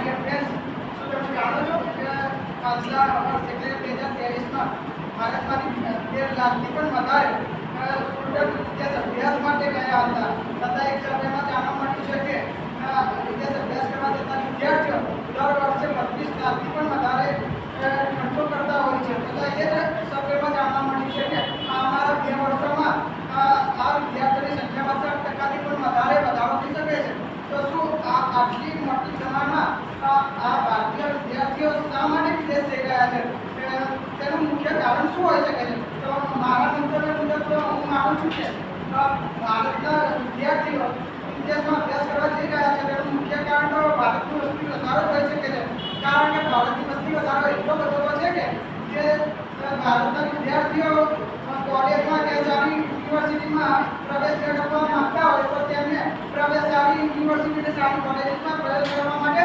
Dear friends, શું તમે જાણો છો કે પાછલા વર્ષ એટલે 2023માં ભારતમાંથી 13 લાખથી પણ વધારે સ્ટુડન્ટ વિદેશ અભ્યાસ માટે ગયા હતા. છતાં એક સર્વેમાં જાણવા મળ્યું છે કે વિદેશ અભ્યાસ કરવા જતા વિદ્યાર્થીઓ દર વર્ષે 32 લાખથી પણ વધારે ખર્ચો કરતા હોય છે. છતાં એ જ સર્વેમાં જાણવા મળ્યું છે કે આવનારા 2 વર્ષોમાં આ વિદ્યાર્થીઓની સંખ્યામાં 7% પણ વધારે વધારો થઈ શકે છે. તો શું આટલી મોટી પ્રમાણમાં આ ભારતીય વિદ્યાર્થીઓ શા માટે વિદેશ જઈ રહ્યા છે? તેનું મુખ્ય કારણ શું હોઈ શકે છે? તો મારા મંતવ્ય મુજબ તો હું માનું છું કે ભારતના વિદ્યાર્થીઓ વિદેશમાં અભ્યાસ કરવા જઈ રહ્યા છે તેનું મુખ્ય કારણ તો ભારતની વસ્તી વધારો હોઈ શકે છે. કારણ કે ભારતની વસ્તી વધારો એટલો બધો છે કે જે ભારતના વિદ્યાર્થીઓ કોલેજમાં કે સારી યુનિવર્સિટીમાં પ્રવેશ મેળવવા માંગતા હોય તો તેમને પ્રવેશ સારી યુનિવર્સિટી અને સારી કોલેજમાં પ્રવેશ મેળવવા માટે